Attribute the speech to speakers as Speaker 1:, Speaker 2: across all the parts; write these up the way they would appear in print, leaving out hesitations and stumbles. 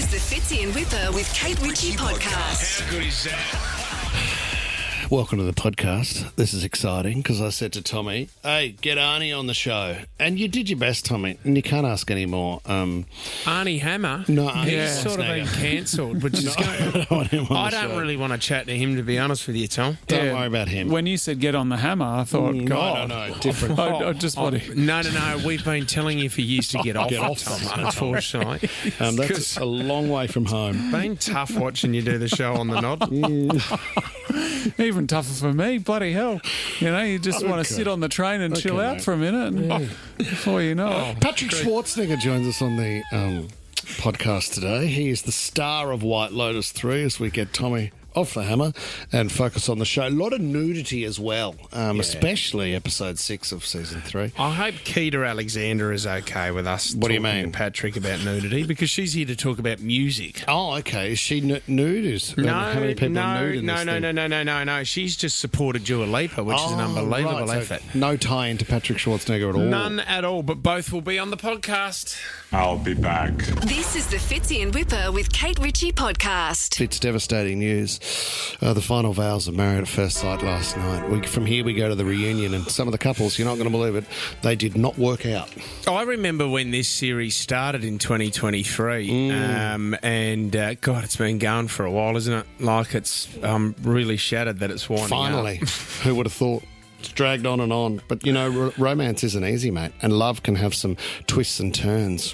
Speaker 1: is the Fitzy and Whipper with Kate Ritchie podcast.
Speaker 2: How good is that?
Speaker 3: Welcome to the podcast. This is exciting because I said to Tommy, hey, get Arnie on the show. And you did your best, Tommy, and you can't ask any more.
Speaker 4: Arnie Hammer?
Speaker 3: No, Arnie
Speaker 4: He's sort of been cancelled, which is I don't really want to chat to him, to be honest with you, Tom.
Speaker 3: Don't worry about him.
Speaker 5: When you said get on the hammer, I thought, God.
Speaker 3: No, different.
Speaker 5: I just want to...
Speaker 4: No. We've been telling you for years to get off it, Tom, unfortunately.
Speaker 3: That's a long way from home.
Speaker 4: Been tough watching you do the show on the nod.
Speaker 5: Even tougher for me, bloody hell. You know, you just want to sit on the train and chill out for a minute, and before you know it.
Speaker 3: Patrick Schwarzenegger joins us on the podcast today. He is the star of White Lotus 3 as we get Tommy off the hammer and focus on the show. A lot of nudity as well, especially episode 6 of season 3.
Speaker 4: I hope Keita Alexander is okay with us.
Speaker 3: What do you mean?
Speaker 4: To Patrick about nudity, because she's here to talk about music.
Speaker 3: Oh, okay. Is she nude? How many people are nude in this thing?
Speaker 4: No. She's just supported Dua Lipa, which is an unbelievable effort.
Speaker 3: So no tie into Patrick Schwarzenegger at all?
Speaker 4: None at all, but both will be on the podcast.
Speaker 2: I'll be back.
Speaker 1: This is the Fitzy and Whipper with Kate Ritchie podcast.
Speaker 3: It's devastating news. The final vows of Married at First Sight last night. From here we go to the reunion, and some of the couples, you're not going to believe it, they did not work out.
Speaker 4: I remember when this series started in 2023, and God, it's been going for a while, isn't it? Like, it's really shattered that it's winding
Speaker 3: Finally.
Speaker 4: up.
Speaker 3: Who would have thought? It's dragged on and on. But, you know, romance isn't easy, mate, and love can have some twists and turns.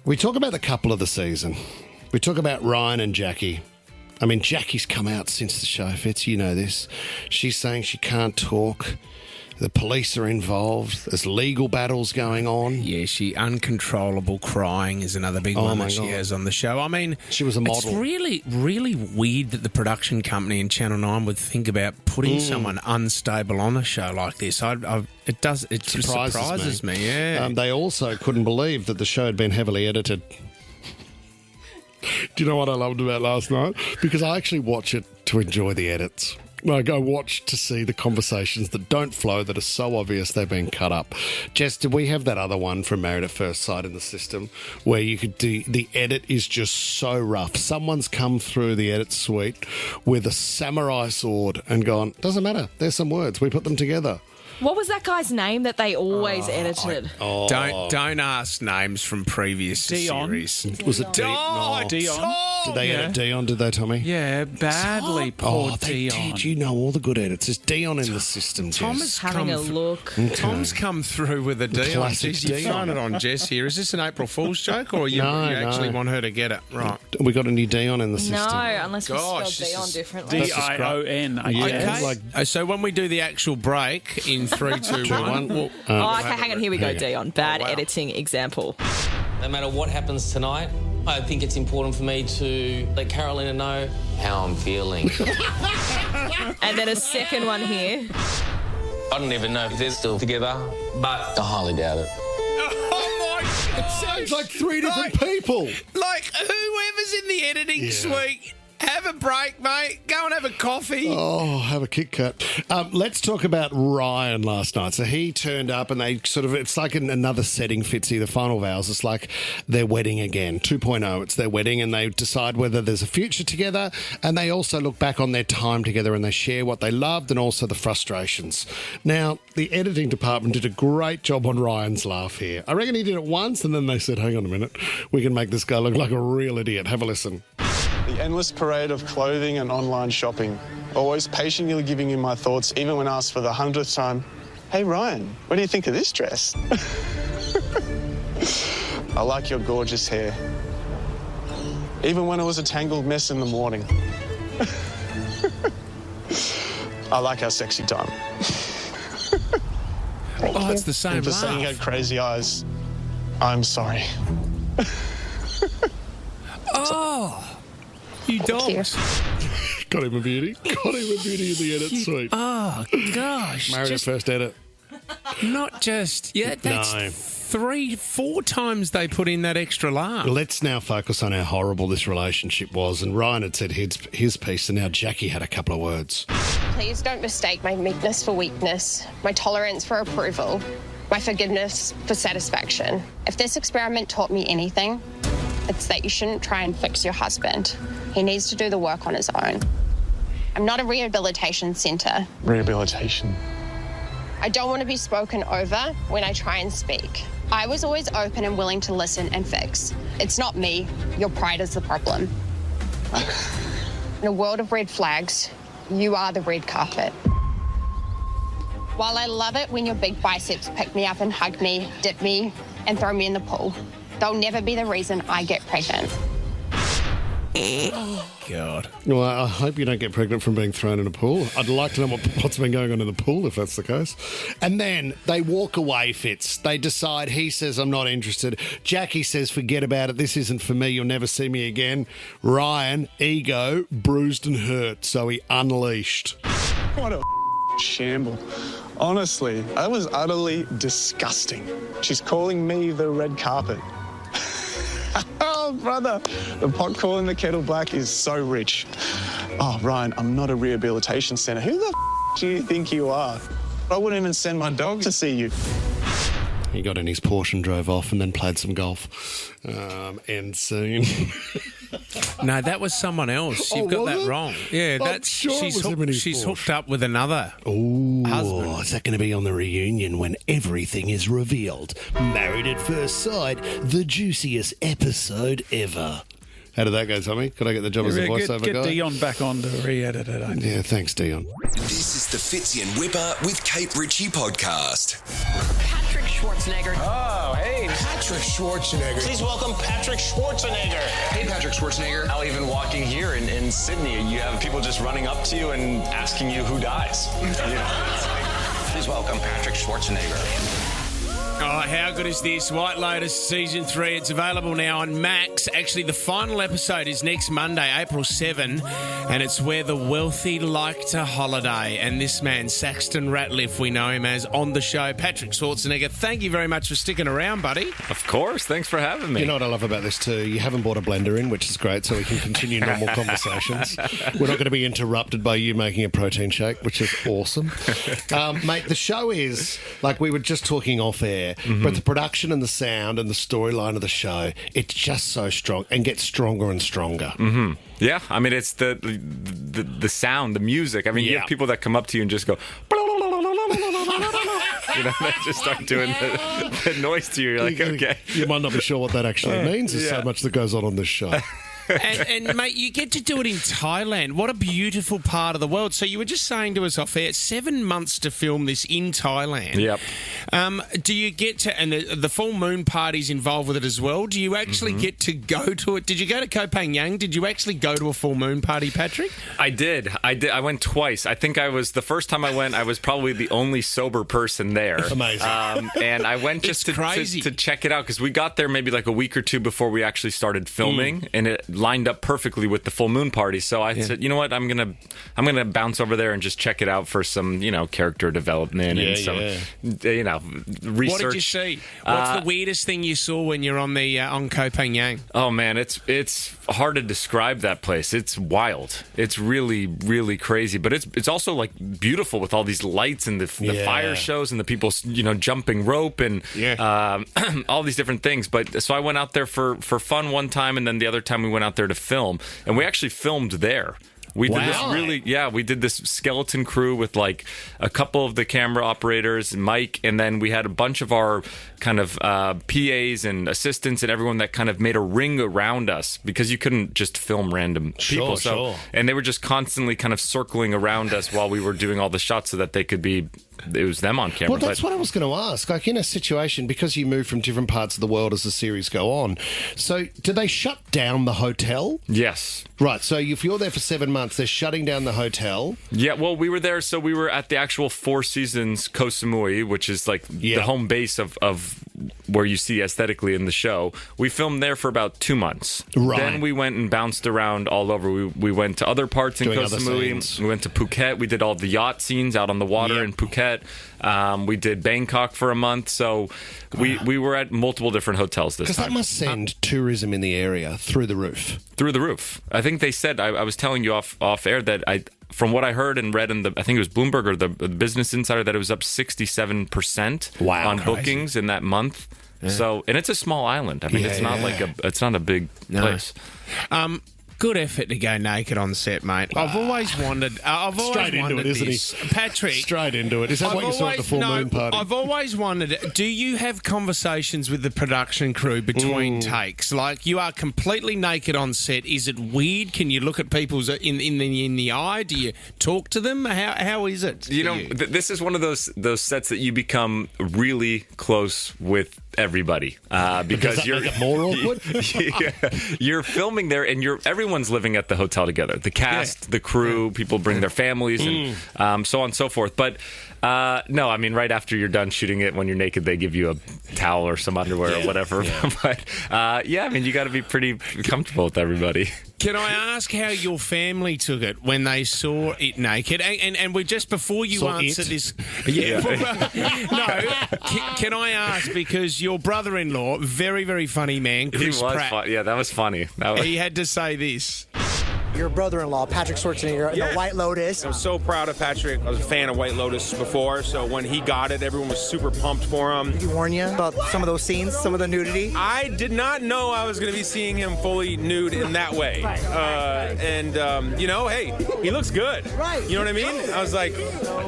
Speaker 3: We talk about the couple of the season. We talk about Ryan and Jackie. I mean, Jackie's come out since the show, Fitz, you know this. She's saying she can't talk. The police are involved. There's legal battles going on.
Speaker 4: Yeah, uncontrollable crying is another big one that she has on the show. I mean,
Speaker 3: she was a model.
Speaker 4: It's really, really weird that the production company and Channel 9 would think about putting someone unstable on a show like this. It just surprises me. Yeah.
Speaker 3: They also couldn't believe that the show had been heavily edited. Do you know what I loved about last night? Because I actually watch it to enjoy the edits. Like, I watch to see the conversations that don't flow, that are so obvious they've been cut up. Jess, did we have that other one from Married at First Sight in the system where you could do the edit is just so rough? Someone's come through the edit suite with a samurai sword and gone, doesn't matter, there's some words, we put them together.
Speaker 6: What was that guy's name that they always edited?
Speaker 4: Don't ask names from previous series.
Speaker 3: Was it
Speaker 5: Dion?
Speaker 3: Did they edit Dion, did they, Tommy?
Speaker 5: Yeah, badly. Poor
Speaker 3: they
Speaker 5: Dion.
Speaker 3: did. You know all the good edits. There's Dion in the system,
Speaker 4: Thomas
Speaker 3: Jess.
Speaker 6: Having a look.
Speaker 3: Okay.
Speaker 4: Tom's come through with a Dion.
Speaker 3: classic
Speaker 4: Jeez, you've thrown it on Jess here. Is this an April Fool's joke, or you actually want her to get it? Right.
Speaker 3: We got a new Dion in the system.
Speaker 6: No, unless we
Speaker 4: Gosh,
Speaker 6: spelled Dion differently.
Speaker 5: Dion.
Speaker 3: Yeah,
Speaker 4: Okay. So when we do the actual break in 3, 2, 1...
Speaker 6: Okay, hang on, here we go, Dion. Bad editing example.
Speaker 7: No matter what happens tonight, I think it's important for me to let Carolina know how I'm feeling.
Speaker 6: And then a second one here.
Speaker 7: I don't even know if they're still together, but I highly doubt it.
Speaker 4: Oh my God.
Speaker 3: It sounds like 3 different people.
Speaker 4: Like, whoever's in the editing suite... Have a break, mate. Go and have a coffee.
Speaker 3: Oh, have a Kit Kat. Let's talk about Ryan last night. So he turned up and they it's like in another setting, Fitzy, the final vows. It's like their wedding again, 2.0. It's their wedding and they decide whether there's a future together, and they also look back on their time together and they share what they loved and also the frustrations. Now, the editing department did a great job on Ryan's laugh here. I reckon he did it once and then they said, hang on a minute, we can make this guy look like a real idiot. Have a listen.
Speaker 8: The endless parade of clothing and online shopping. Always patiently giving you my thoughts, even when asked for the 100th time, hey Ryan, what do you think of this dress? I like your gorgeous hair. Even when it was a tangled mess in the morning. I like our sexy time.
Speaker 4: It's the same
Speaker 8: And for
Speaker 4: laugh.
Speaker 8: saying you had crazy eyes, I'm sorry.
Speaker 4: You dogs.
Speaker 3: Got him a beauty. Got him a beauty in the edit suite.
Speaker 4: Oh, gosh.
Speaker 3: Married at first edit.
Speaker 4: Not just... Yeah, that's 3-4 times they put in that extra laugh.
Speaker 3: Let's now focus on how horrible this relationship was. And Ryan had said his piece, and now Jackie had a couple of words.
Speaker 9: Please don't mistake my meekness for weakness, my tolerance for approval, my forgiveness for satisfaction. If this experiment taught me anything, It's that you shouldn't try and fix your husband. He needs to do the work on his own. I'm not a rehabilitation centre.
Speaker 8: Rehabilitation.
Speaker 9: I don't want to be spoken over when I try and speak. I was always open and willing to listen and fix. It's not me. Your pride is the problem. In a world of red flags, you are the red carpet. While I love it when your big biceps pick me up and hug me, dip me, and throw me in the pool, they'll never be the reason I get pregnant.
Speaker 4: God.
Speaker 3: Well, I hope you don't get pregnant from being thrown in a pool. I'd like to know what's been going on in the pool if that's the case. And then they walk away, Fitz. They decide, he says, I'm not interested. Jackie says, forget about it. This isn't for me. You'll never see me again. Ryan, ego, bruised and hurt. So he unleashed.
Speaker 8: What a shamble. Honestly, that was utterly disgusting. She's calling me the red carpet. Oh, brother, the pot calling the kettle black is so rich. Oh, Ryan, I'm not a rehabilitation centre. Who the do you think you are? I wouldn't even send my dog to see you.
Speaker 3: He got in his Porsche and drove off and then played some golf. End scene.
Speaker 4: No, that was someone else. You've got that wrong. Yeah, that's she's hooked up with another husband.
Speaker 3: Is that going to be on the reunion when everything is revealed? Married at First Sight, the juiciest episode ever. How did that go, Tommy? Could I get the job as a voiceover guy?
Speaker 5: Get Dion back on to re-edit it.
Speaker 3: Yeah, thanks, Dion.
Speaker 10: This is the Fitzy and Whipper with Kate Ritchie podcast.
Speaker 11: Patrick Schwarzenegger.
Speaker 12: Oh, hey. Patrick Schwarzenegger.
Speaker 11: Please welcome Patrick Schwarzenegger.
Speaker 12: Hey, Patrick Schwarzenegger.
Speaker 13: Now, even walking here in Sydney, you have people just running up to you and asking you who dies.
Speaker 12: Please welcome Patrick Schwarzenegger.
Speaker 4: Oh, how good is this? White Lotus Season 3. It's available now on Max. Actually, the final episode is next Monday, April 7, and it's where the wealthy like to holiday. And this man, Saxton Ratliff, we know him as, on the show. Patrick Schwarzenegger, thank you very much for sticking around, buddy.
Speaker 14: Of course. Thanks for having me.
Speaker 3: You know what I love about this too? You haven't brought a blender in, which is great, so we can continue normal conversations. We're not going to be interrupted by you making a protein shake, which is awesome. Mate, the show is, like we were just talking off air, but the production and the sound and the storyline of the show, it's just so strong and gets stronger and stronger.
Speaker 14: Yeah, I mean, it's the sound, the music. I mean, you have people that come up to you and just go, you know, they just start doing the noise to you. You're like, okay.
Speaker 3: You might not be sure what that actually means. There's so much that goes on this show.
Speaker 4: And, mate, you get to do it in Thailand. What a beautiful part of the world. So you were just saying to us off air, 7 months to film this in Thailand.
Speaker 14: Yep.
Speaker 4: Do you get to, and the full moon party's involved with it as well, do you actually get to go to it? Did you go to Koh Phangan? Did you actually go to a full moon party, Patrick?
Speaker 14: I did. I went twice. I think the first time I went, I was probably the only sober person there.
Speaker 3: Amazing.
Speaker 14: And I went just to check it out because we got there maybe like a week or two before we actually started filming, and it lined up perfectly with the full moon party. So I said, you know what, I'm gonna bounce over there and just check it out for some, character development and some, research.
Speaker 4: What did you see? What's the weirdest thing you saw when you're on the on Koh Phangan?
Speaker 14: Oh man, it's hard to describe that place. It's wild. It's really, really crazy, but it's also like beautiful with all these lights and the fire shows and the people, jumping rope and all these different things. But so I went out there for fun one time, and then the other time we went out there to film, and we actually filmed there. We did this we did this skeleton crew with like a couple of the camera operators, Mike, and then we had a bunch of our kind of PAs and assistants and everyone that kind of made a ring around us because you couldn't just film random people. And they were just constantly kind of circling around us while we were doing all the shots so that they could be, it was them on camera.
Speaker 3: Well, that's what I was going to ask. Like in a situation, because you move from different parts of the world as the series go on, so do they shut down the hotel?
Speaker 14: Yes.
Speaker 3: Right, so if you're there for 7 months, they're shutting down the hotel.
Speaker 14: Yeah, well, we were there, so we were at the actual Four Seasons Koh Samui, which is like the home base of where you see aesthetically in the show. We filmed there for about 2 months.
Speaker 3: Right.
Speaker 14: Then we went and bounced around all over. We went to other parts in Koh Samui. We went to Phuket. We did all the yacht scenes out on the water in Phuket. We did Bangkok for a month. So we were at multiple different hotels this time.
Speaker 3: Because that must send tourism in the area through the roof.
Speaker 14: Through the roof. I think they said, I was telling you off air that from what I heard and read in I think it was Bloomberg or the Business Insider, that it was up 67% on bookings in that month. So, and it's a small island. I mean, it's not it's not a big place.
Speaker 4: Good effort to go naked on set, mate. I've always wondered.
Speaker 3: Straight into it, isn't
Speaker 4: this.
Speaker 3: he?
Speaker 4: Patrick.
Speaker 3: Straight into it. Is that what you saw at the full moon party?
Speaker 4: I've always wondered, do you have conversations with the production crew between takes? Like, you are completely naked on set. Is it weird? Can you look at people's in the eye? Do you talk to them? How is it?
Speaker 14: This is one of those sets that you become really close with everybody because you're
Speaker 3: make it more awkward.
Speaker 14: You're filming there, and everyone's living at the hotel together. The cast, the crew, people bring their families, and so on and so forth. But no, I mean, right after you're done shooting it, when you're naked, they give you a towel or some underwear or whatever. But I mean, you got to be pretty comfortable with everybody.
Speaker 4: Can I ask how your family took it when they saw it naked? And we just before you answer this, no. Can I ask, because your brother-in-law, very very funny man, Chris Pratt.
Speaker 14: Yeah, that was funny.
Speaker 4: He had to say this.
Speaker 15: Your brother-in-law, Patrick Schwarzenegger, the White Lotus.
Speaker 16: I'm so proud of Patrick. I was a fan of White Lotus before, so when he got it, everyone was super pumped for him.
Speaker 15: Did he warn you about some of those scenes, some of the nudity?
Speaker 16: I did not know I was going to be seeing him fully nude in that way. Hey, he looks good.
Speaker 15: Right.
Speaker 16: You know what I mean? I was like,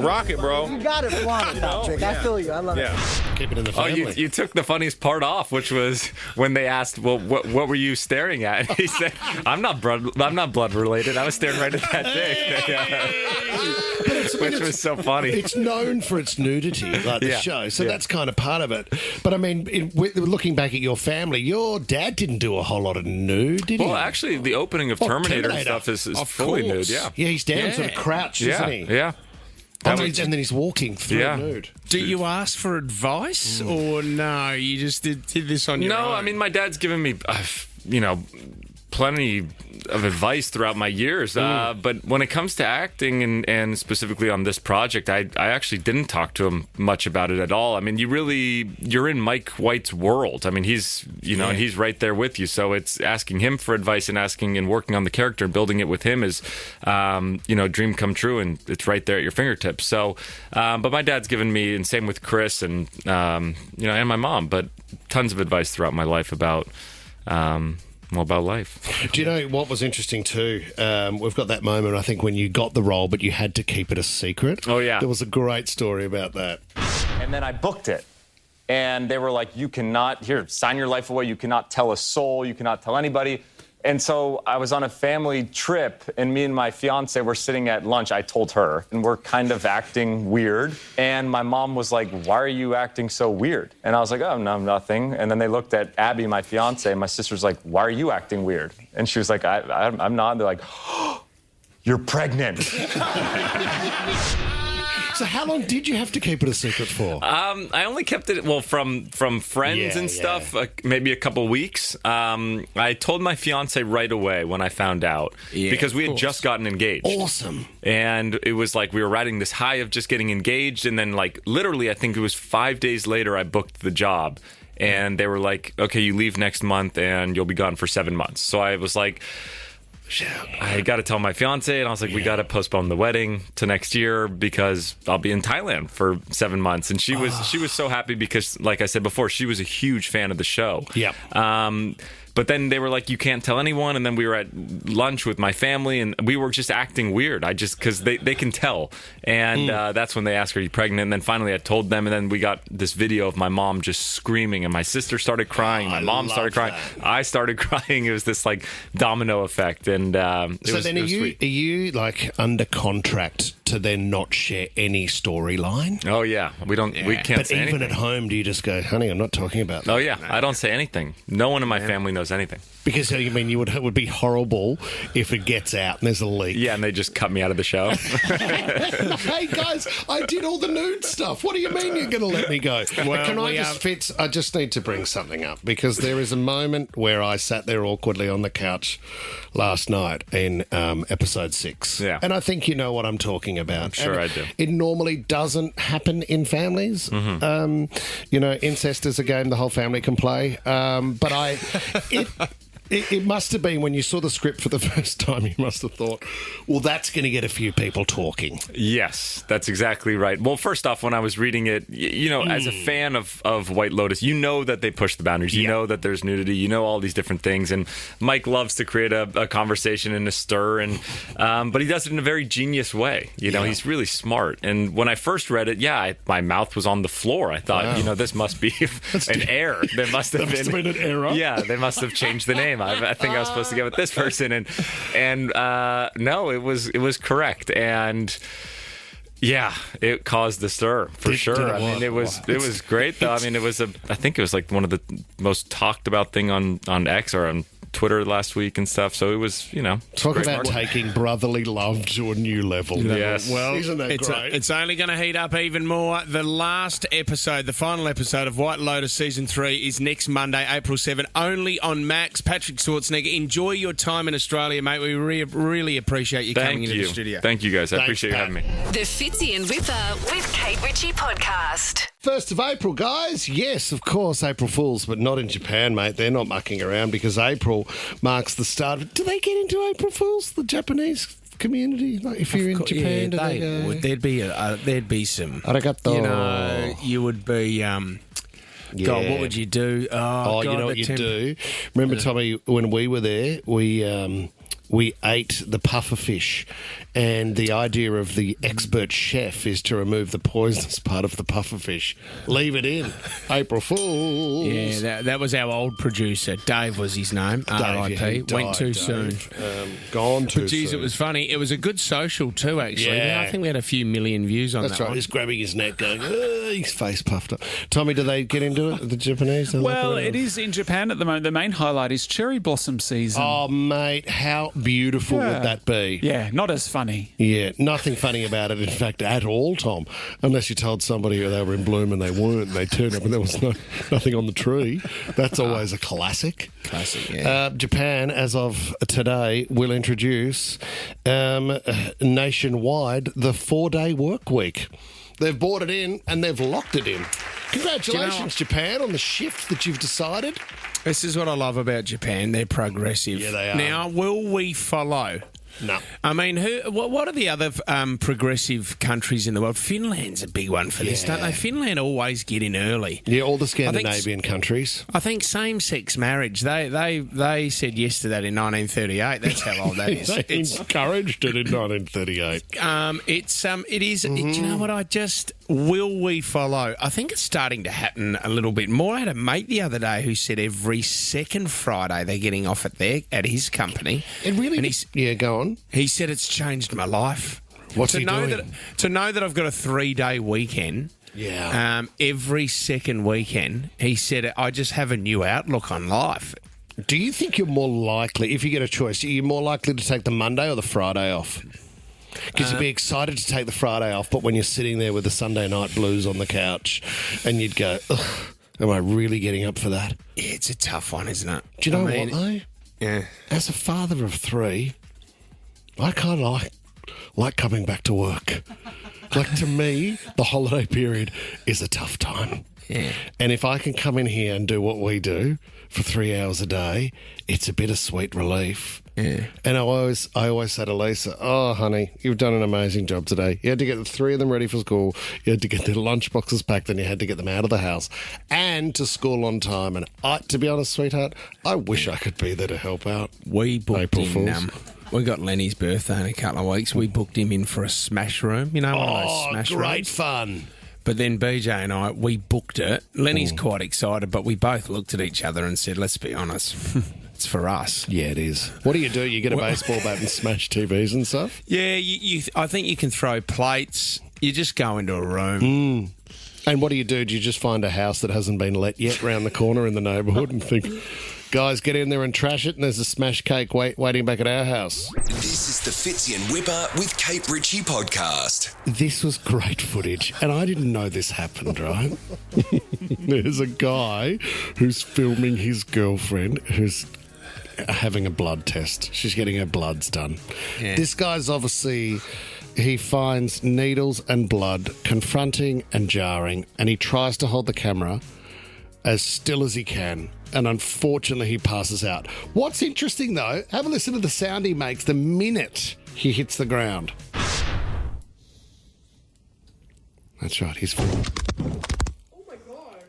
Speaker 16: rock it, bro.
Speaker 15: You got it flawed, Patrick. I feel you. I love it.
Speaker 3: Keep it in the family.
Speaker 14: Oh, you took the funniest part off, which was when they asked, well, what were you staring at? And he said, I'm not blood related. I was staring right at that thing. Which was so funny.
Speaker 3: It's known for its nudity, like the show, so that's kind of part of it. But I mean, looking back at your family, your dad didn't do a whole lot of nude, did he?
Speaker 14: Well, actually, the opening of Terminator stuff is fully nude,
Speaker 3: Yeah, he's down sort of crouched, isn't he?
Speaker 14: Yeah.
Speaker 3: And then he's walking through nude.
Speaker 4: Do you ask for advice, or no? You just did this on your own?
Speaker 14: No, I mean, my dad's given me, plenty of advice throughout my years. But when it comes to acting and specifically on this project, I actually didn't talk to him much about it at all. I mean, you're in Mike White's world. I mean, he's and he's right there with you. So it's asking him for advice and asking and working on the character and building it with him is, dream come true, and it's right there at your fingertips. So, but my dad's given me, and same with Chris and and my mom, but tons of advice throughout my life about life.
Speaker 3: Do you know what was interesting too? We've got that moment, I think, when you got the role, but you had to keep it a secret.
Speaker 14: Oh, yeah.
Speaker 3: There was a great story about that.
Speaker 17: And then I booked it. And they were like, you cannot, sign your life away. You cannot tell a soul. You cannot tell anybody. And so I was on a family trip, and me and my fiance were sitting at lunch. I told her, and we're kind of acting weird. And my mom was like, why are you acting so weird? And I was like, oh, no, nothing. And then they looked at Abby, my fiance, and my sister's like, why are you acting weird? And she was like, I'm not. And they're like, oh, you're pregnant.
Speaker 3: So how long did you have to keep it a secret for?
Speaker 14: I only kept it, from friends and stuff, maybe a couple weeks. I told my fiance right away when I found out, because we had just gotten engaged.
Speaker 3: Awesome.
Speaker 14: And it was like we were riding this high of just getting engaged, and then literally I think it was 5 days later I booked the job. And they were like, okay, you leave next month and you'll be gone for 7 months. So I was like, I got to tell my fiance, and I was like, we got to postpone the wedding to next year because I'll be in Thailand for 7 months. And she was so happy because, like I said before, she was a huge fan of the show.
Speaker 3: Yeah.
Speaker 14: But then they were like, you can't tell anyone. And then we were at lunch with my family, and we were just acting weird. Because they can tell. And that's when they asked, are you pregnant? And then finally I told them, and then we got this video of my mom just screaming, and my sister started crying. My mom started crying. I started crying. It was this domino effect. And
Speaker 3: are you under contract to then not share any storyline?
Speaker 14: Oh, yeah. We can't say anything.
Speaker 3: But even at home, do you just go, honey, I'm not talking about that?
Speaker 14: Oh, yeah. I don't say anything. No one in my family knows anything.
Speaker 3: Because it would be horrible if it gets out and there's a leak.
Speaker 14: Yeah, and they just cut me out of the show.
Speaker 3: Hey guys, I did all the nude stuff. What do you mean you're going to let me go? I just need to bring something up, because there is a moment where I sat there awkwardly on the couch last night in episode 6.
Speaker 14: Yeah.
Speaker 3: And I think you know what I'm talking about.
Speaker 14: I'm sure I do.
Speaker 3: It normally doesn't happen in families. Mm-hmm. Incest is a game the whole family can play. But It must have been when you saw the script for the first time, you must have thought, well, that's going to get a few people talking.
Speaker 14: Yes, that's exactly right. Well, first off, when I was reading it, as a fan of White Lotus, you know that they push the boundaries. You know that there's nudity. You know all these different things. And Mike loves to create a conversation and a stir, but he does it in a very genius way. He's really smart. And when I first read it, my mouth was on the floor. I thought, this must be an error. There must have been
Speaker 3: an error.
Speaker 14: Yeah, they must have changed the name. I think I was supposed to go with this person, and no, it was correct, and yeah, it caused the stir for sure. I mean, it was great though. I mean, I think it was like one of the most talked about thing on X or on Twitter last week and stuff. So it was,
Speaker 3: talk about taking brotherly love to a new level.
Speaker 14: Yes.
Speaker 3: Well, isn't that great?
Speaker 4: It's only going to heat up even more. The last episode, the final episode of White Lotus Season 3 is next Monday, April 7, only on Max. Patrick Schwarzenegger, enjoy your time in Australia, mate. We really appreciate you coming into the studio.
Speaker 14: Thank you, guys. I appreciate you having me.
Speaker 1: The Fitzy and Whipper with Kate Ritchie podcast.
Speaker 3: 1st of April, guys. Yes, of course, April Fools, but not in Japan, mate. They're not mucking around because April marks the start of... Do they get into April Fools, the Japanese community? Like if you're in Japan, do they go...
Speaker 4: There'd be some...
Speaker 3: Arigato.
Speaker 4: You would be... God, what would you do? God,
Speaker 3: you know what you do? Remember, Tommy, when we were there, we ate the puffer fish, and the idea of the expert chef is to remove the poisonous part of the puffer fish. Leave it in. April Fools.
Speaker 4: Yeah, that was our old producer. Dave was his name. R.I.P. Went too soon.
Speaker 3: Gone too soon.
Speaker 4: But geez, it was funny. It was a good social too, actually.
Speaker 3: Yeah.
Speaker 4: I think we had a few million views on that.
Speaker 3: That's right.
Speaker 4: One.
Speaker 3: He's grabbing his neck going, his face puffed up. Tommy, do they get into it, the Japanese?
Speaker 5: Well, it is in Japan at the moment. The main highlight is cherry blossom season.
Speaker 3: Oh, mate, how beautiful would that be?
Speaker 5: Yeah, not as funny.
Speaker 3: Yeah, nothing funny about it, in fact, at all, Tom. Unless you told somebody they were in bloom and they weren't, and they turned up and there was nothing on the tree. That's always a classic.
Speaker 4: Yeah.
Speaker 3: Japan, as of today, will introduce nationwide the 4-day work week. They've brought it in and they've locked it in. Congratulations, Japan, on the shift that you've decided.
Speaker 4: This is what I love about Japan. They're progressive.
Speaker 3: Yeah, they are.
Speaker 4: Now, will we follow?
Speaker 3: No.
Speaker 4: I mean, what are the other progressive countries in the world? Finland's a big one for this, don't they? Finland always get in early.
Speaker 3: Yeah, all the Scandinavian countries.
Speaker 4: I think same-sex marriage, they said yes to that in 1938. That's how old that is.
Speaker 3: They encouraged it in 1938.
Speaker 4: It is. Do you know what? Will we follow? I think it's starting to happen a little bit more. I had a mate the other day who said every second Friday they're getting off at his company.
Speaker 3: It really... go on.
Speaker 4: He said it's changed my life.
Speaker 3: What's he doing?
Speaker 4: To know that I've got a 3-day weekend.
Speaker 3: Yeah.
Speaker 4: Every second weekend, he said, I just have a new outlook on life.
Speaker 3: Do you think you're more likely, if you get a choice, are you more likely to take the Monday or the Friday off? Because you'd be excited to take the Friday off, but when you're sitting there with the Sunday night blues on the couch and you'd go, ugh, am I really getting up for that?
Speaker 4: Yeah, it's a tough one, isn't it?
Speaker 3: Do you know what, though?
Speaker 4: Yeah.
Speaker 3: As a father of 3, I kind of like coming back to work. Like, to me, the holiday period is a tough time.
Speaker 4: Yeah.
Speaker 3: And if I can come in here and do what we do for 3 hours a day, it's a bittersweet relief.
Speaker 4: Yeah.
Speaker 3: And I always say to Lisa, oh, honey, you've done an amazing job today. You had to get the 3 of them ready for school. You had to get their lunch boxes packed, and you had to get them out of the house and to school on time. And to be honest, sweetheart, I wish I could be there to help out.
Speaker 4: We booked
Speaker 3: April Fools.
Speaker 4: We got Lenny's birthday in a couple of weeks. We booked him in for a smash room. You know, one of those smash rooms.
Speaker 3: Great fun.
Speaker 4: But then BJ and I, we booked it. Lenny's quite excited, but we both looked at each other and said, let's be honest, it's for us.
Speaker 3: Yeah, it is. What do? You get a baseball bat and smash TVs and stuff?
Speaker 4: Yeah, I think you can throw plates. You just go into a room.
Speaker 3: And what do? Do you just find a house that hasn't been let yet round the corner in the neighbourhood and think, guys, get in there and trash it, and there's a smash cake waiting back at our house?
Speaker 10: This is the Fitzy and Whipper with Kate Ritchie podcast.
Speaker 3: This was great footage, and I didn't know this happened, right? There's a guy who's filming his girlfriend who's having a blood test. She's getting her bloods done. Yeah. This guy's obviously... He finds needles and blood confronting and jarring, and he tries to hold the camera as still as he can and unfortunately he passes out. What's interesting, though, have a listen to the sound he makes the minute he hits the ground. That's right, he's fallen.
Speaker 18: Oh my God.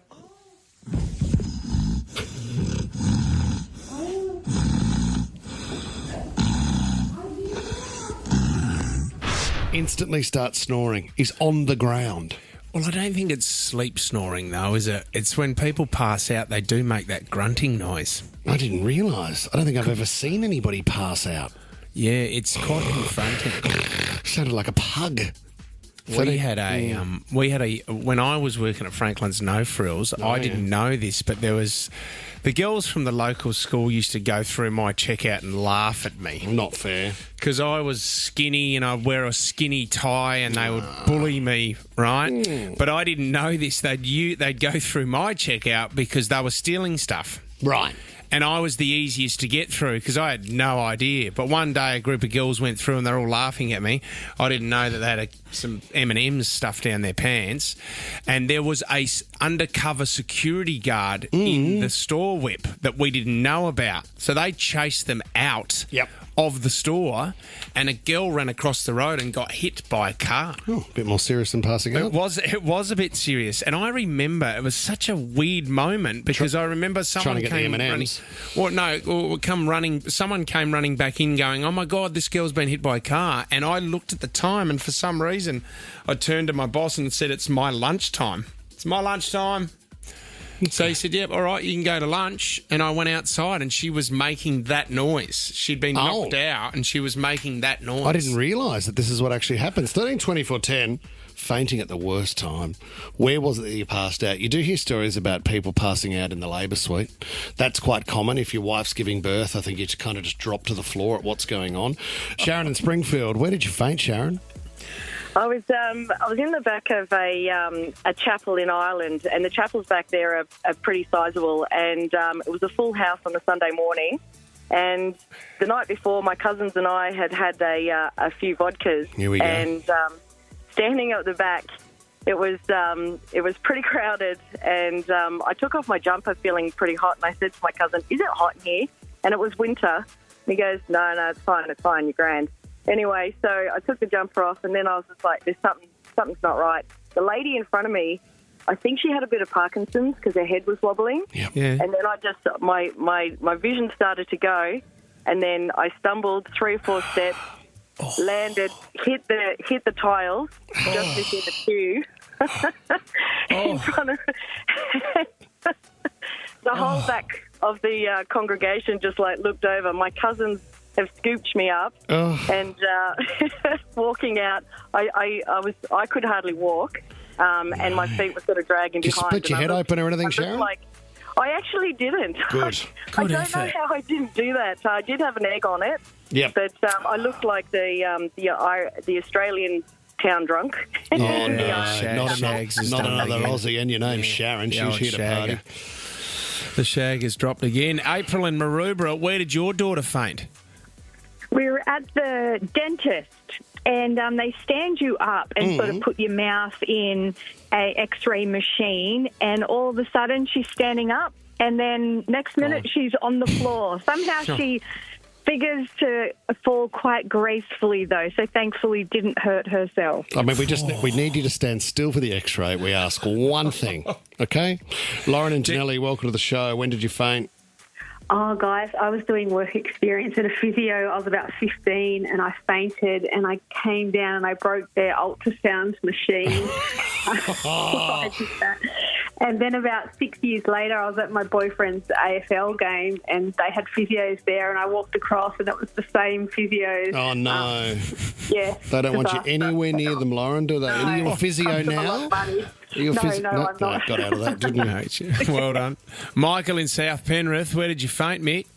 Speaker 3: Instantly starts snoring. He's on the ground.
Speaker 4: Well, I don't think it's sleep snoring, though, is it? It's when people pass out, they do make that grunting noise.
Speaker 3: I didn't realise. I don't think I've ever seen anybody pass out.
Speaker 4: Yeah, it's quite confronting.
Speaker 3: Sounded like a pug.
Speaker 4: When I was working at Franklin's No Frills, I didn't know this, but there was the girls from the local school used to go through my checkout and laugh at me.
Speaker 3: Not fair.
Speaker 4: Because I was skinny and I'd wear a skinny tie and they would bully me, right? But I didn't know this. They'd go through my checkout because they were stealing stuff.
Speaker 3: Right.
Speaker 4: And I was the easiest to get through because I had no idea. But one day a group of girls went through and they're all laughing at me. I didn't know that they had some M&M's stuffed down their pants. And there was a undercover security guard in the store whip that we didn't know about. So they chased them out of the store, and a girl ran across the road and got hit by a car.
Speaker 3: Oh, a bit more serious than passing out.
Speaker 4: It was a bit serious, and I remember it was such a weird moment because I remember someone
Speaker 3: trying to get
Speaker 4: came
Speaker 3: the M&Ms.
Speaker 4: running. Someone came running back in, going, "Oh my God, this girl's been hit by a car!" And I looked at the time, and for some reason, I turned to my boss and said, "It's my lunchtime. It's my lunchtime." So he said, "Yep, all right, you can go to lunch." And I went outside and she was making that noise. She'd been knocked out and she was making that noise.
Speaker 3: I didn't realise that this is what actually happens. 13 24 10, fainting at the worst time. Where was it that you passed out? You do hear stories about people passing out in the labour suite. That's quite common. If your wife's giving birth, I think you kind of just drop to the floor at what's going on. Sharon in Springfield, where did you faint, Sharon?
Speaker 19: I was in the back of a chapel in Ireland, and the chapels back there are pretty sizable, and it was a full house on a Sunday morning. And the night before, my cousins and I had a few vodkas.
Speaker 3: Here we go.
Speaker 19: And standing at the back, it was pretty crowded, and I took off my jumper feeling pretty hot, and I said to my cousin, "Is it hot in here?" And it was winter. And he goes, No, it's fine, you're grand. Anyway, so I took the jumper off, and then I was just like, "There's something's not right." The lady in front of me, I think she had a bit of Parkinson's because her head was wobbling.
Speaker 4: Yeah.
Speaker 19: And then I just my vision started to go, and then I stumbled 3 or 4 steps, landed, hit the tiles just within the queue in front of the whole back of the congregation. Just like looked over. My cousins have scooped me up, and walking out, I could hardly walk, and my feet were sort of dragging
Speaker 3: Did you
Speaker 19: behind.
Speaker 3: split your head open or anything, Sharon?
Speaker 19: I actually didn't.
Speaker 3: Good.
Speaker 19: I don't know how I didn't do that. I did have an egg on it,
Speaker 3: but
Speaker 19: I looked like the Australian town drunk.
Speaker 3: Oh no, not another Aussie, and your name's Sharon. She's here to party.
Speaker 4: The shag has dropped again. April in Maroubra, where did your daughter faint?
Speaker 20: We were at the dentist, and they stand you up and sort of put your mouth in a X-ray machine, and all of a sudden she's standing up, and then next minute she's on the floor. Somehow she figures to fall quite gracefully, though, so thankfully didn't hurt herself.
Speaker 3: I mean, we need you to stand still for the X-ray. We ask one thing, okay? Lauren and Janelli, welcome to the show. When did you faint?
Speaker 21: Oh, guys, I was doing work experience at a physio. I was about 15 and I fainted, and I came down and I broke their ultrasound machine. I did that. And then about 6 years later, I was at my boyfriend's AFL game, and they had physios there, and I walked across, and it was the same physios.
Speaker 3: Oh, no.
Speaker 21: Yeah.
Speaker 3: They don't want you anywhere near them, Lauren, do they?
Speaker 21: No.
Speaker 3: Are you a physio now?
Speaker 21: No, I'm not.
Speaker 3: Got out of that, didn't you?
Speaker 4: Well done. Michael in South Penrith, where did you faint, Mick?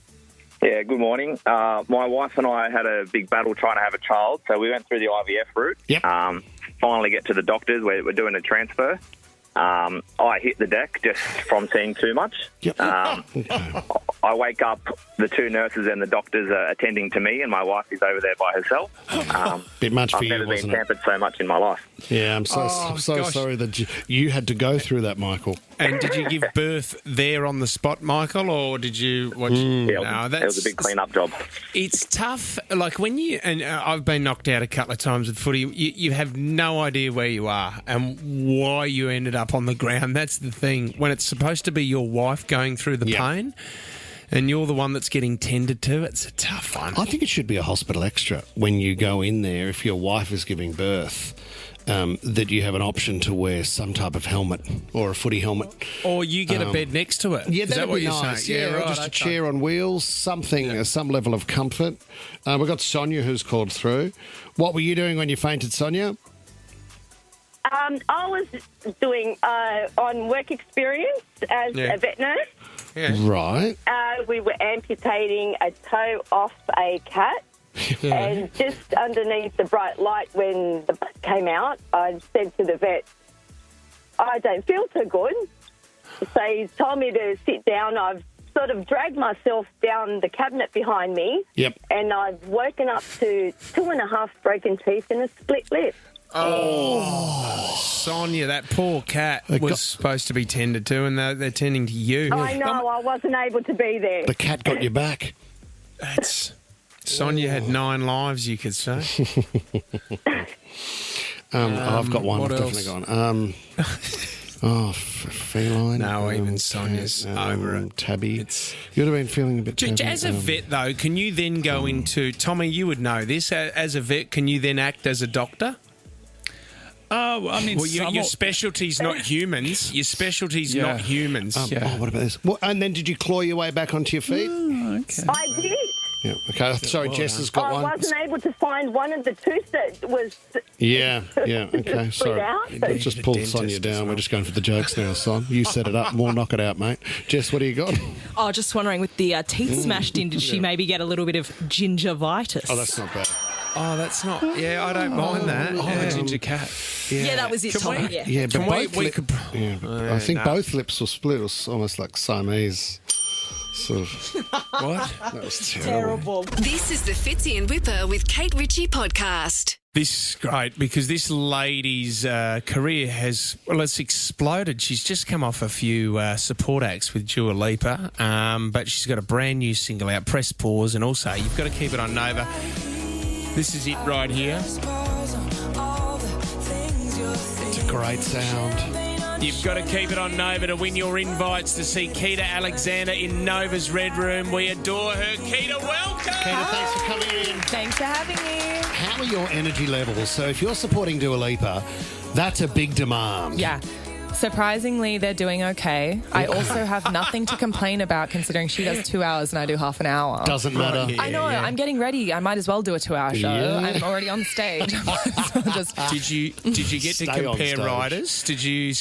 Speaker 22: Yeah, good morning. My wife and I had a big battle trying to have a child, so we went through the IVF route.
Speaker 3: Yep.
Speaker 22: Finally get to the doctors. We're doing a transfer. I hit the deck just from seeing too much.
Speaker 3: Yep.
Speaker 22: I wake up, the two nurses and the doctors are attending to me, and my wife is over there by herself.
Speaker 3: Bit much for
Speaker 22: I've
Speaker 3: you,
Speaker 22: never been
Speaker 3: wasn't it?
Speaker 22: pampered so much in my life.
Speaker 3: Yeah, I'm so
Speaker 4: gosh.
Speaker 3: sorry that you had to go through that, Michael.
Speaker 4: And did you give birth there on the spot, Michael, or did you watch?
Speaker 22: Yeah, it was a big clean-up job.
Speaker 4: It's tough. Like when you and I've been knocked out a couple of times with footy. You have no idea where you are and why you ended up on the ground. That's the thing. When it's supposed to be your wife going through the pain, and you're the one that's getting tended to, it's a tough one.
Speaker 3: I think it should be a hospital extra when you go in there if your wife is giving birth. That you have an option to wear some type of helmet or a footy helmet.
Speaker 4: Or you get a bed next to it.
Speaker 3: Yeah,
Speaker 4: Is that
Speaker 3: that'd
Speaker 4: what
Speaker 3: be
Speaker 4: you're
Speaker 3: nice.
Speaker 4: saying?
Speaker 3: Yeah, or
Speaker 4: right.
Speaker 3: just a
Speaker 4: okay.
Speaker 3: chair on wheels, something, some level of comfort. We've got Sonia who's called through. What were you doing when you fainted, Sonia?
Speaker 2: I was doing on work experience as a vet nurse.
Speaker 4: Yeah.
Speaker 3: Right.
Speaker 2: We were amputating a toe off a cat. And just underneath the bright light when the blood came out, I said to the vet, I don't feel too good. So he told me to sit down. I've sort of dragged myself down the cabinet behind me.
Speaker 3: Yep.
Speaker 2: And I've woken up to 2.5 broken teeth and a split lip.
Speaker 4: Oh, Sonia, that poor cat was supposed to be tended to, and they're tending to you.
Speaker 2: I know, I wasn't able to be there.
Speaker 3: The cat got you back.
Speaker 4: That's Sonia had 9 lives, you could say.
Speaker 3: I've got one.
Speaker 4: What
Speaker 3: I've
Speaker 4: else?
Speaker 3: definitely gone. Feline.
Speaker 4: No, even Sonia's over it.
Speaker 3: Tabby. You'd have been feeling a bit tabby.
Speaker 4: As a vet, though, can you then go into... Tommy, you would know this. As a vet, can you then act as a doctor?
Speaker 5: I mean,
Speaker 4: well, your specialty's not humans. Your specialty's not humans.
Speaker 3: Oh, what about this? Well, and then did you claw your way back onto your feet?
Speaker 5: Okay.
Speaker 2: I did.
Speaker 3: Yeah. Okay. Sorry, Jess has got
Speaker 2: I
Speaker 3: one.
Speaker 2: wasn't able to find one of the tooth that was...
Speaker 3: Yeah. Okay. Sorry.
Speaker 2: out.
Speaker 3: Let's just pull Sonia down. We're just going for the jokes now, son. You set it up. We'll knock it out, mate. Jess, what do you got?
Speaker 6: Oh, just wondering, with the teeth smashed in, did she maybe get a little bit of gingivitis?
Speaker 3: Oh, that's not bad.
Speaker 4: Oh, that's not... Yeah, I don't mind that.
Speaker 3: a
Speaker 4: ginger cat.
Speaker 6: Yeah, that was it, Tommy.
Speaker 3: Yeah, but I think
Speaker 4: no.
Speaker 3: both lips were split. It was almost like Siamese. Sort of.
Speaker 4: What?
Speaker 3: That was terrible.
Speaker 1: This is the Fitzy and Whipper with Kate Ritchie podcast.
Speaker 4: This is great because this lady's career has, well, it's exploded. She's just come off a few support acts with Dua Lipa, but she's got a brand new single out, Press Pause, and also you've got to keep it on Nova. This is it right here.
Speaker 3: It's a great sound.
Speaker 4: You've got to keep it on Nova to win your invites to see Keita Alexander in Nova's Red Room. We adore her. Keita, welcome!
Speaker 3: Keita, thanks for coming in.
Speaker 6: Thanks for having me.
Speaker 3: How are your energy levels? So if you're supporting Dua Lipa, that's a big demand.
Speaker 23: Yeah. Surprisingly, they're doing okay. I also have nothing to complain about considering she does 2 hours and I do half an hour.
Speaker 3: Doesn't matter.
Speaker 23: I know. I'm getting ready. I might as well do a 2-hour show.
Speaker 3: Yeah.
Speaker 23: I'm already on stage.
Speaker 4: Did you get to
Speaker 3: Stay on
Speaker 4: compare
Speaker 3: stage.
Speaker 4: riders? Did you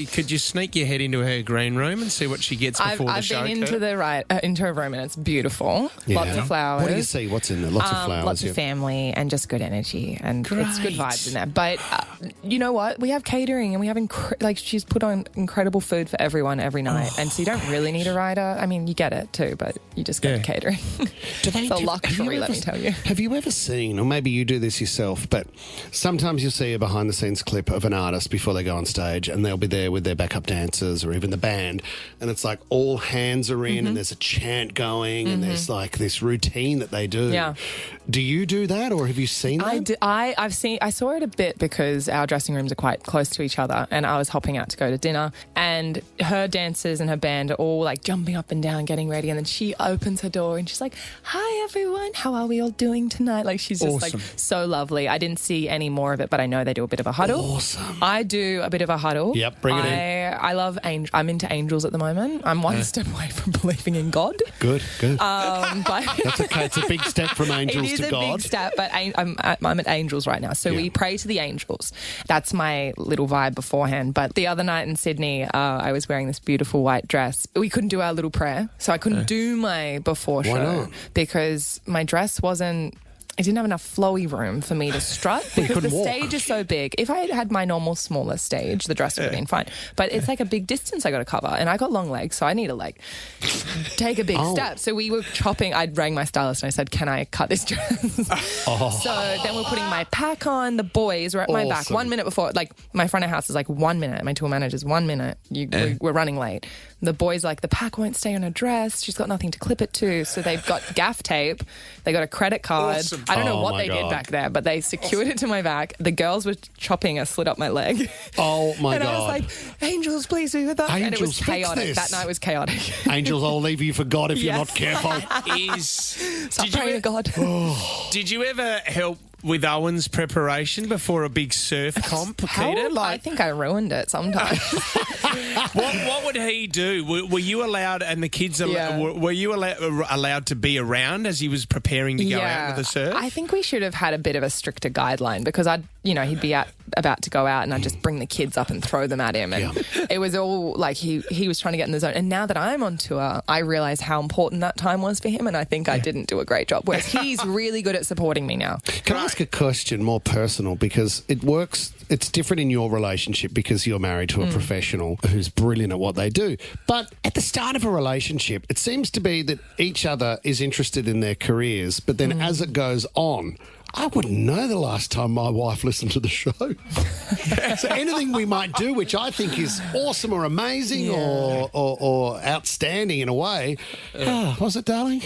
Speaker 4: could you sneak your head into her green room and see what she gets before the
Speaker 23: I've
Speaker 4: show?
Speaker 23: been into her room and it's beautiful.
Speaker 3: Yeah.
Speaker 23: Lots of flowers.
Speaker 3: What do you see? What's in there? Lots of flowers.
Speaker 23: Lots of family and just good energy, and it's good vibes in there. But you know what? We have catering and we have she's put on incredible food for everyone every night, and so you don't really need a rider. I mean, you get it too, but you just get the catering. It's a luxury, let me tell you.
Speaker 3: Have you ever seen, or maybe you do this yourself, but sometimes you'll see a behind-the-scenes clip of an artist before they go on stage, and they'll be there with their backup dancers or even the band, and it's like all hands are in, and there's a chant going, and there's like this routine that they do.
Speaker 23: Yeah.
Speaker 3: Do you do that, or have you seen that?
Speaker 23: I saw it a bit because our dressing rooms are quite close to each other, and I was hopping out to go to dinner, and her dancers and her band are all like jumping up and down, getting ready, and then she opens her door and she's like, "Hi everyone, how are we all doing tonight?" Like she's just like so lovely. I didn't see any more of it, but I know they do a bit of a huddle.
Speaker 3: Awesome.
Speaker 23: I do a bit of a huddle.
Speaker 3: Yep, bring it in.
Speaker 23: I love I'm into angels at the moment. I'm one step away from believing in God.
Speaker 3: Good.
Speaker 23: But
Speaker 3: That's okay. It's a big step from angels to God.
Speaker 23: It is a big step, but I'm at angels right now. So we pray to the angels. That's my little vibe beforehand. But the other night in Sydney, I was wearing this beautiful white dress. We couldn't do our little prayer, so I couldn't do my before show
Speaker 3: not?
Speaker 23: because my dress wasn't I didn't have enough flowy room for me to strut because the stage is so big. If I had my normal smaller stage, the dress would have been fine. But it's like a big distance I got to cover, and I got long legs, so I need to like take a big step. So we were chopping. I rang my stylist and I said, "Can I cut this dress?" So then we're putting my pack on. The boys were at my back 1 minute before. Like my front of house is like 1 minute. My tour manager's 1 minute. We're running late. The boys like, the pack won't stay on her dress. She's got nothing to clip it to. So they've got gaff tape. They got a credit card.
Speaker 3: Awesome.
Speaker 23: I don't know what they did back there, but they secured it to my back. The girls were chopping a slit up my leg.
Speaker 3: Oh, my
Speaker 23: and
Speaker 3: God.
Speaker 23: I was like, Angels, please be with us. And it was chaotic. That night was chaotic.
Speaker 3: Angels, I'll leave you for God if you're not careful.
Speaker 23: Stop praying to God.
Speaker 4: Did you ever help with Owen's preparation before a big surf comp, Keita?
Speaker 23: I think I ruined it sometimes.
Speaker 4: What would he do? Were you allowed, and the kids, were you allowed to be around as he was preparing to go out with the surf?
Speaker 23: I think we should have had a bit of a stricter guideline because he'd be about to go out and I'd just bring the kids up and throw them at him. And it was all like he was trying to get in the zone. And now that I'm on tour, I realise how important that time was for him, and I think I didn't do a great job. Whereas he's really good at supporting me now.
Speaker 3: Can I ask a question more personal, because it works? It's different in your relationship because you're married to a professional who's brilliant at what they do. But at the start of a relationship, it seems to be that each other is interested in their careers, but then as it goes on, I wouldn't know the last time my wife listened to the show. So anything we might do, which I think is awesome or amazing or outstanding in a way. Was it, darling?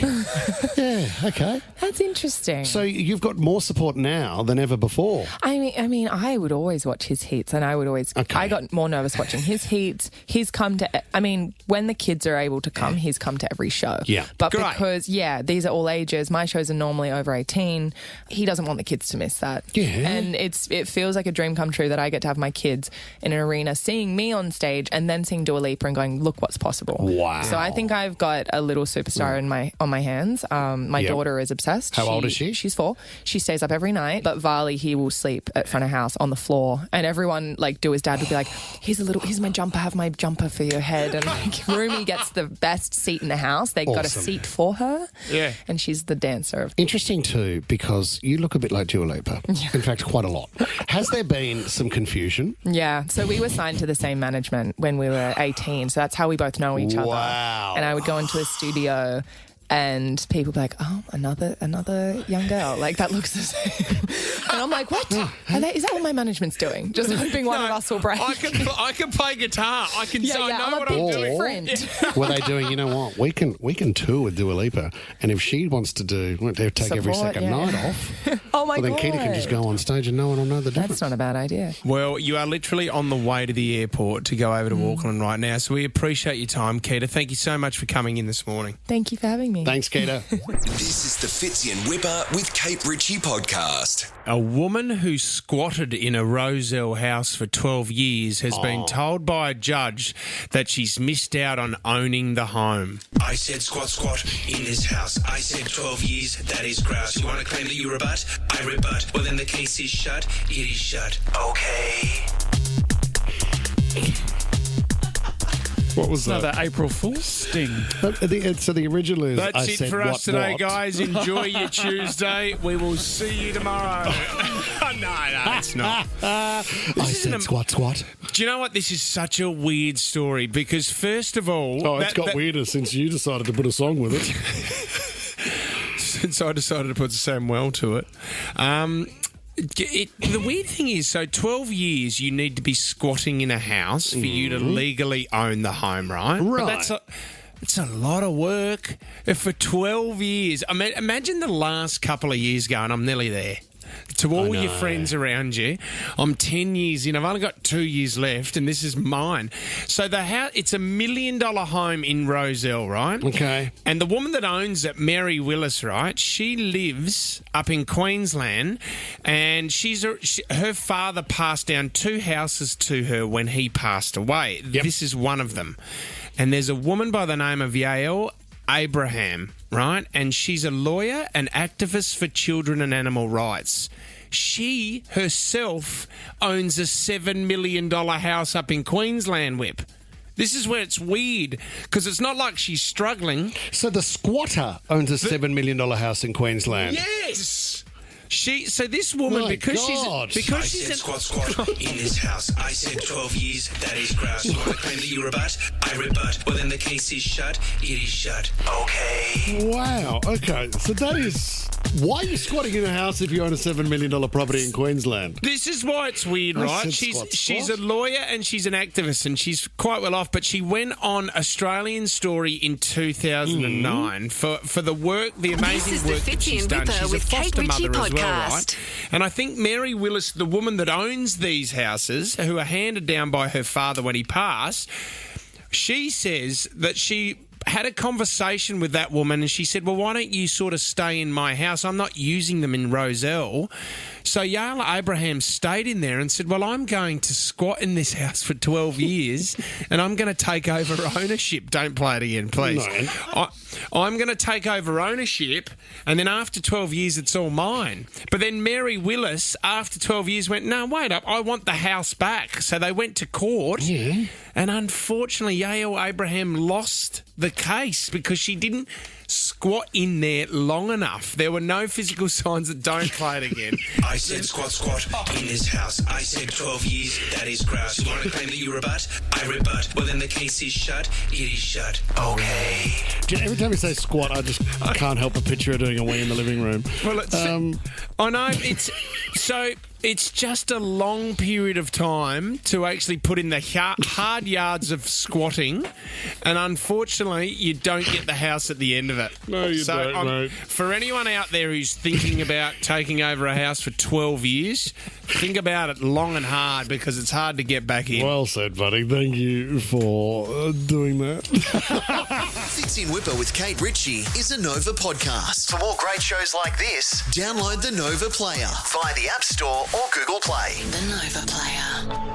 Speaker 3: Yeah, okay.
Speaker 23: That's interesting.
Speaker 3: So you've got more support now than ever before.
Speaker 23: I mean, I would always watch his heats, and I would always. I got more nervous watching his heats. He's come to. I mean, when the kids are able to come, he's come to every show.
Speaker 3: Yeah,
Speaker 23: but because these are all ages. My shows are normally over 18. He doesn't want the kids to miss that.
Speaker 3: Yeah,
Speaker 23: and it feels like a dream come true that I get to have my kids in an arena seeing me on stage and then seeing Dua Lipa and going, look what's possible.
Speaker 3: Wow.
Speaker 23: So I think I've got a little superstar on my hands. My daughter is obsessed.
Speaker 3: How old is she?
Speaker 23: She's 4. She stays up every night. But Varley, he will sleep at front of house on the floor. And everyone, like Dua's dad would be like, here's my jumper, have my jumper for your head. And like Rumi gets the best seat in the house. They got a seat for her.
Speaker 4: Yeah.
Speaker 23: And she's the dancer.
Speaker 3: Interesting too, because you look a bit like Dua Lipa. In fact, quite a lot. Has there been some confusion?
Speaker 23: Yeah. So we were signed to the same management when we were 18. So that's how we both know each other.
Speaker 3: Wow.
Speaker 23: And I would go into a studio and people would be like, oh, another young girl. Like, that looks the same. And I'm like, what? Is that what my management's doing? Just hoping one of us will break.
Speaker 4: I can play guitar. I know what I'm doing.
Speaker 3: Were they doing, you know what, we can tour with Dua Lipa, and if she wants to take every second night off,
Speaker 23: oh my
Speaker 3: then
Speaker 23: God.
Speaker 3: Keita can just go on stage and no one will know the difference.
Speaker 23: That's not a bad idea.
Speaker 4: Well, you are literally on the way to the airport to go over to Auckland right now, so we appreciate your time, Keita. Thank you so much for coming in this morning.
Speaker 23: Thank you for having me.
Speaker 3: Thanks, Keita.
Speaker 10: This is the Fitzy and Whipper with Kate Ritchie podcast.
Speaker 4: A woman who squatted in a Rozelle house for 12 years has been told by a judge that she's missed out on owning the home.
Speaker 7: I said squat in this house. I said 12 years, that is grouse. You want to claim that you rebut? I rebut. Well, then the case is shut. It is shut. Okay.
Speaker 5: What was that? Another April Fool's sting.
Speaker 3: So the original is,
Speaker 4: That's
Speaker 3: I
Speaker 4: it
Speaker 3: said
Speaker 4: for us today,
Speaker 3: what?
Speaker 4: guys. Enjoy your Tuesday. We will see you tomorrow. No, it's not.
Speaker 3: I said squat.
Speaker 4: Do you know what? This is such a weird story because, first of all...
Speaker 3: Oh, it's got weirder since you decided to put a song with it.
Speaker 4: Since I decided to put Samuel to it. The weird thing is, so 12 years you need to be squatting in a house for you to legally own the home, right?
Speaker 3: Right.
Speaker 4: But it's a lot of work for 12 years. I mean, imagine the last couple of years going, I'm nearly there. To all your friends around you, I'm 10 years in. I've only got 2 years left, and this is mine. So the house, it's $1 million home in Rozelle, right?
Speaker 3: Okay.
Speaker 4: And the woman that owns it, Mary Willis, right? She lives up in Queensland, and her father passed down 2 houses to her when he passed away. Yep. This is one of them. And there's a woman by the name of Yael Abraham, right? And she's a lawyer and activist for children and animal rights. She herself owns a $7 million house up in Queensland, Whip. This is where it's weird, because it's not like she's struggling.
Speaker 3: So the squatter owns a $7 million house in Queensland.
Speaker 4: Yes! So this woman,
Speaker 3: My
Speaker 4: because
Speaker 3: God.
Speaker 4: she's
Speaker 7: I said squat in this house. I said 12 years, that is grouse. You want to claim that you rebut? I rebut. Well, then the case is shut. It is shut. Okay.
Speaker 3: Wow. Okay. So that is... Why are you squatting in a house if you own a $7 million property in Queensland?
Speaker 4: This is why it's weird,
Speaker 3: I
Speaker 4: right?
Speaker 3: said
Speaker 4: She's a lawyer and she's an activist and she's quite well off, but she went on Australian Story in 2009 for the work, the amazing
Speaker 1: This is
Speaker 4: work
Speaker 1: the
Speaker 4: that
Speaker 1: Fitzy
Speaker 4: she's
Speaker 1: and
Speaker 4: done.
Speaker 1: Whipper
Speaker 4: She's a
Speaker 1: with Kate
Speaker 4: foster
Speaker 1: Ritchie
Speaker 4: mother as well,
Speaker 1: podcast.
Speaker 4: right? And I think Mary Willis, the woman that owns these houses, who are handed down by her father when he passed, she says that she had a conversation with that woman and she said, well, why don't you sort of stay in my house? I'm not using them in Roselle. So Yala Abraham stayed in there and said, well, I'm going to squat in this house for 12 years and I'm going to take over ownership. Don't play it again, please.
Speaker 3: No.
Speaker 4: I'm going to take over ownership and then after 12 years, it's all mine. But then Mary Willis, after 12 years, went, no, wait up, I want the house back. So they went to court and unfortunately, Yael Abraham lost the case because she didn't squat in there long enough. There were no physical signs that don't play it again.
Speaker 7: I said squat in this house. I said 12 years, that is grouse. You want to claim that you rebut? I rebut. Well, then the case is shut. It is shut. Okay.
Speaker 3: Every time you say squat, I just can't help but picture her doing a wee in the living room.
Speaker 4: Well, I know it's so. It's just a long period of time to actually put in the hard yards of squatting, and unfortunately, you don't get the house at the end of it.
Speaker 3: No, you don't, mate.
Speaker 4: For anyone out there who's thinking about taking over a house for 12 years, think about it long and hard because it's hard to get back in.
Speaker 3: Well said, buddy. Thank you for doing that.
Speaker 10: Fitzy and Whipper with Kate Ritchie is a Nova podcast. For more great shows like this, download the Nova Player via the App Store or Google Play.
Speaker 1: The Nova Player.